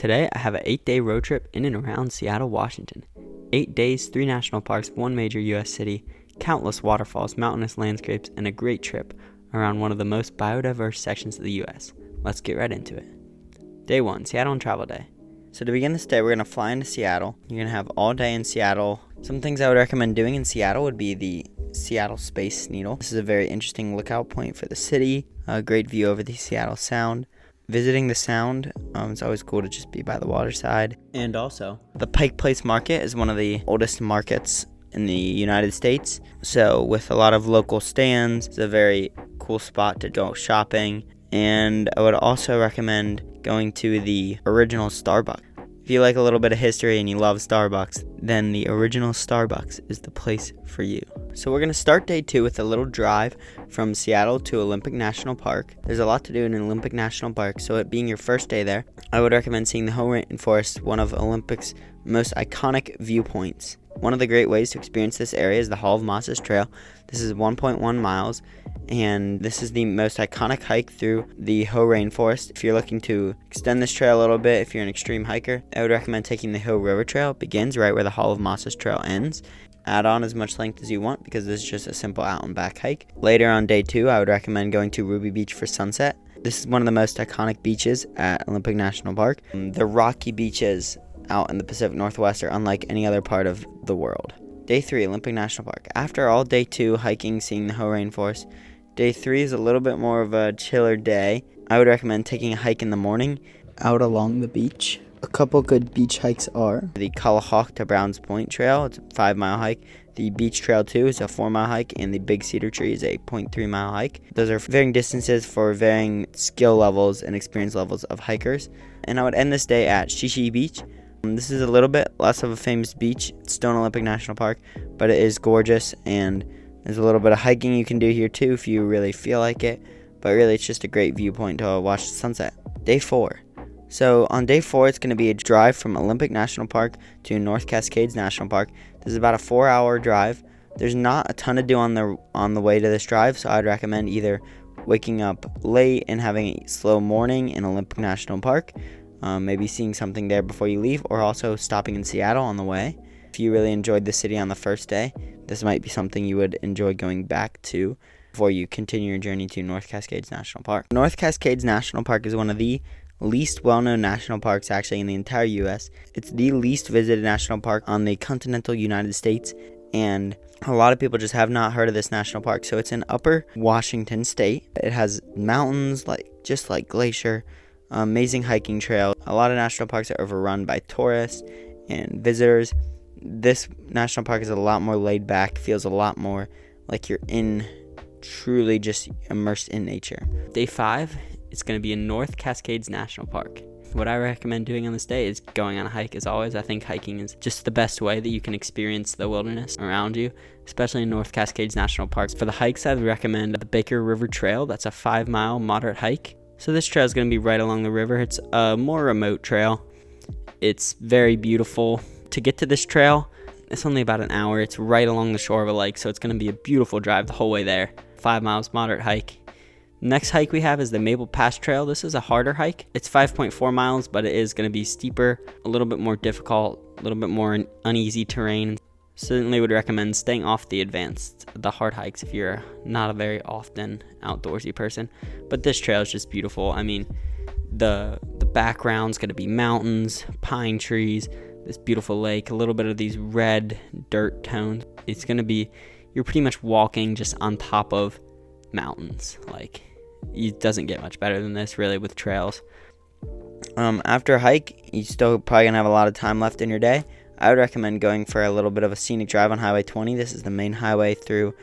Today, I have an 8-day road trip in and around Seattle, Washington. 8 days, 3 national parks, 1 major U.S. city, countless waterfalls, mountainous landscapes, and a great trip around one of the most biodiverse sections of the U.S. Let's get right into it. Day 1, Seattle and Travel Day. So to begin this day, we're going to fly into Seattle. You're going to have all day in Seattle. Some things I would recommend doing in Seattle would be the Seattle Space Needle. This is a very interesting lookout point for the city. A great view over the Seattle Sound. Visiting the Sound, it's always cool to just be by the waterside. And also, the Pike Place Market is one of the oldest markets in the United States. So with a lot of local stands, it's a very cool spot to go shopping. And I would also recommend going to the original Starbucks. If you like a little bit of history and you love Starbucks, then the original Starbucks is the place for you. So we're going to start day 2 with a little drive from Seattle to Olympic National Park. There's a lot to do in Olympic National Park, so it being your first day there, I would recommend seeing the Hoh Rainforest, one of Olympic's most iconic viewpoints. One of the great ways to experience this area is the Hall of Mosses Trail. This is 1.1 miles, and this is the most iconic hike through the Hoh Rainforest. If you're looking to extend this trail a little bit, if you're an extreme hiker, I would recommend taking the Hoh River Trail. It begins right where the Hall of Mosses Trail ends. Add on as much length as you want because this is just a simple out and back hike. Later on day 2, I would recommend going to Ruby Beach for sunset. This is one of the most iconic beaches at Olympic National Park. The rocky beaches out in the Pacific Northwest are unlike any other part of the world. Day 3, Olympic National Park. After all day 2 hiking, seeing the Hoh Rainforest, day 3 is a little bit more of a chiller day. I would recommend taking a hike in the morning out along the beach. A couple good beach hikes are the Kalahawk to Browns Point Trail. It's a 5-mile hike. The Beach Trail 2 is a 4-mile hike, and the Big Cedar Tree is a 0.3-mile hike. Those are varying distances for varying skill levels and experience levels of hikers. And I would end this day at Shishi Beach. This is a little bit less of a famous beach. It's still in Olympic National Park, but it is gorgeous, and there's a little bit of hiking you can do here too if you really feel like it. But really, it's just a great viewpoint to watch the sunset. Day 4. So on day 4, it's going to be a drive from Olympic National Park to North Cascades National Park. This is about a 4-hour drive. There's not a ton to do on the way to this drive, so I'd recommend either waking up late and having a slow morning in Olympic National Park, maybe seeing something there before you leave, or also stopping in Seattle on the way. If you really enjoyed the city on the first day, this might be something you would enjoy going back to before you continue your journey to North Cascades National Park. North Cascades National Park is one of the least well-known national parks actually in the entire U.S. It's the least visited national park on the continental United States, and a lot of people just have not heard of this national park. So it's in Upper Washington State. It has mountains just like Glacier, amazing hiking trail. A lot of national parks are overrun by tourists and visitors. This national park is a lot more laid back, feels a lot more like you're truly just immersed in nature. Day 5, it's going to be in North Cascades National Park. What I recommend doing on this day is going on a hike as always. I think hiking is just the best way that you can experience the wilderness around you, especially in North Cascades National Park. For the hikes, I would recommend the Baker River Trail. That's a 5-mile moderate hike. So this trail is going to be right along the river. It's a more remote trail. It's very beautiful. To get to this trail, it's only about an hour. It's right along the shore of a lake, so it's going to be a beautiful drive the whole way there. 5 miles, moderate hike. Next hike we have is the Maple Pass Trail. This is a harder hike. It's 5.4 miles, but it is going to be steeper, a little bit more difficult, a little bit more uneasy terrain. Certainly would recommend staying off the hard hikes if you're not a very often outdoorsy person. But this trail is just beautiful. I mean, the background's going to be mountains, pine trees, this beautiful lake, a little bit of these red dirt tones. It's going to be, you're pretty much walking just on top of mountains. It doesn't get much better than this really with trails. After a hike, you still probably gonna have a lot of time left in your day. I would recommend going for a little bit of a scenic drive on Highway 20. This is the main highway through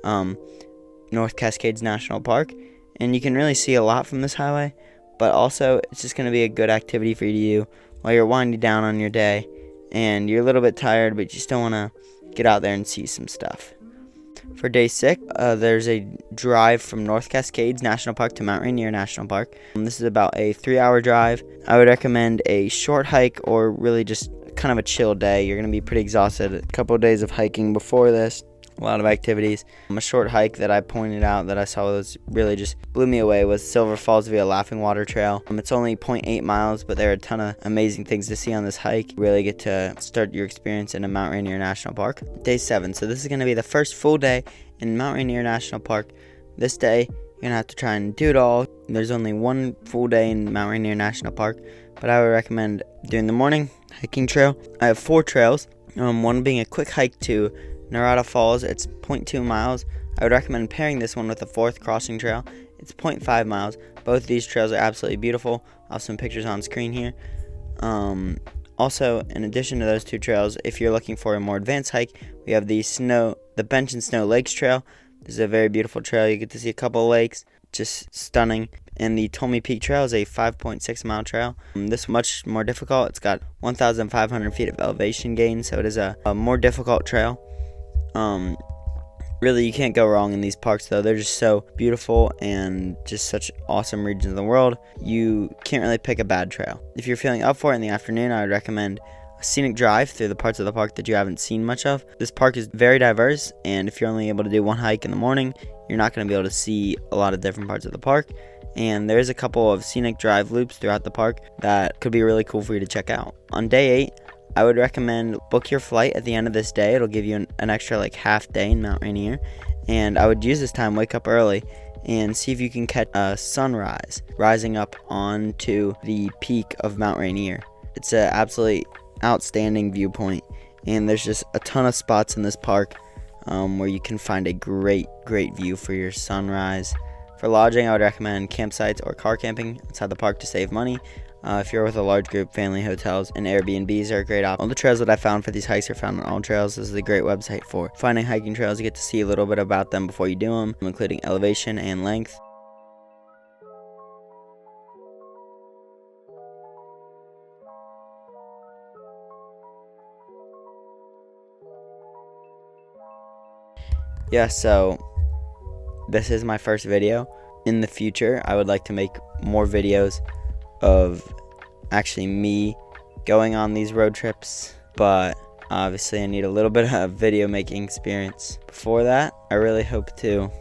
North Cascades National Park, and you can really see a lot from this highway, but also it's just going to be a good activity for you to do while you're winding down on your day and you're a little bit tired, but you still want to get out there and see some stuff. For day 6, there's a drive from North Cascades National Park to Mount Rainier National Park. This is about a 3-hour drive. I would recommend a short hike or really just kind of a chill day. You're going to be pretty exhausted. A couple of days of hiking before this. a lot of activities. A short hike that I pointed out that I saw was really just blew me away was Silver Falls via Laughing Water Trail. It's only 0.8 miles, but there are a ton of amazing things to see on this hike. You really get to start your experience in a Mount Rainier National Park. Day 7. So this is going to be the first full day in Mount Rainier National Park. This day, you're going to have to try and do it all. There's only one full day in Mount Rainier National Park, but I would recommend doing the morning hiking trail. I have 4 trails, one being a quick hike to Narada Falls. It's 0.2 miles. I would recommend pairing this one with the 4th crossing trail. It's 0.5 miles. Both these trails are absolutely beautiful. I'll have some pictures on screen here. Also, in addition to those 2 trails, if you're looking for a more advanced hike, we have the Bench and Snow Lakes Trail. This is a very beautiful trail. You get to see a couple of lakes, just stunning. And the Tommy Peak Trail is a 5.6 mile trail. This is much more difficult. It's got 1,500 feet of elevation gain, so it is a more difficult trail. Really, you can't go wrong in these parks, though. They're just so beautiful and just such awesome regions of the world. You can't really pick a bad trail. If you're feeling up for it in the afternoon, I would recommend a scenic drive through the parts of the park that you haven't seen much of. This park is very diverse, and if you're only able to do one hike in the morning, you're not going to be able to see a lot of different parts of the park. And there's a couple of scenic drive loops throughout the park that could be really cool for you to check out. On day 8, I would recommend book your flight at the end of this day. It'll give you an extra half day in Mount Rainier. And I would use this time, wake up early, and see if you can catch a sunrise rising up onto the peak of Mount Rainier. It's an absolutely outstanding viewpoint, and there's just a ton of spots in this park where you can find a great view for your sunrise. For lodging, I would recommend campsites or car camping outside the park to save money. If you're with a large group, family hotels and Airbnbs are a great option. All the trails that I found for these hikes are found on All Trails. This is a great website for finding hiking trails. You get to see a little bit about them before you do them, including elevation and length. Yeah, so this is my first video. In the future, I would like to make more videos of actually me going on these road trips, but obviously I need a little bit of video making experience. Before that, I really hope to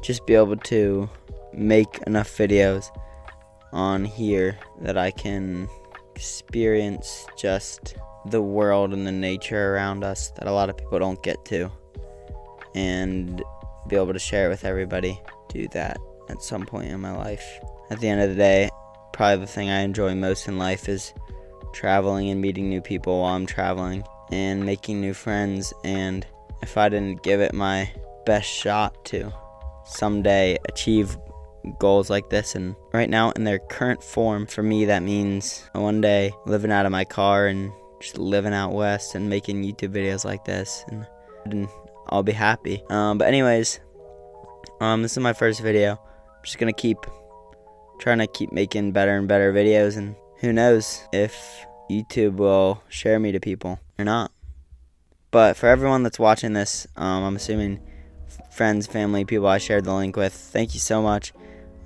just be able to make enough videos on here that I can experience just the world and the nature around us that a lot of people don't get to, and be able to share it with everybody. Do that at some point in my life. At the end of the day, probably the thing I enjoy most in life is traveling and meeting new people while I'm traveling and making new friends. And if I didn't give it my best shot to someday achieve goals like this, and right now in their current form, for me that means one day living out of my car and just living out west and making YouTube videos like this, and I'll be happy. But anyways, this is my first video. I'm just gonna trying to keep making better and better videos, and who knows if YouTube will share me to people or not. But for everyone that's watching this, I'm assuming friends, family, people I shared the link with, thank you so much.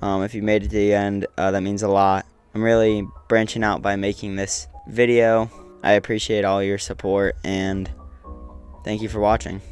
If you made it to the end, that means a lot. I'm really branching out by making this video. I appreciate all your support, and thank you for watching.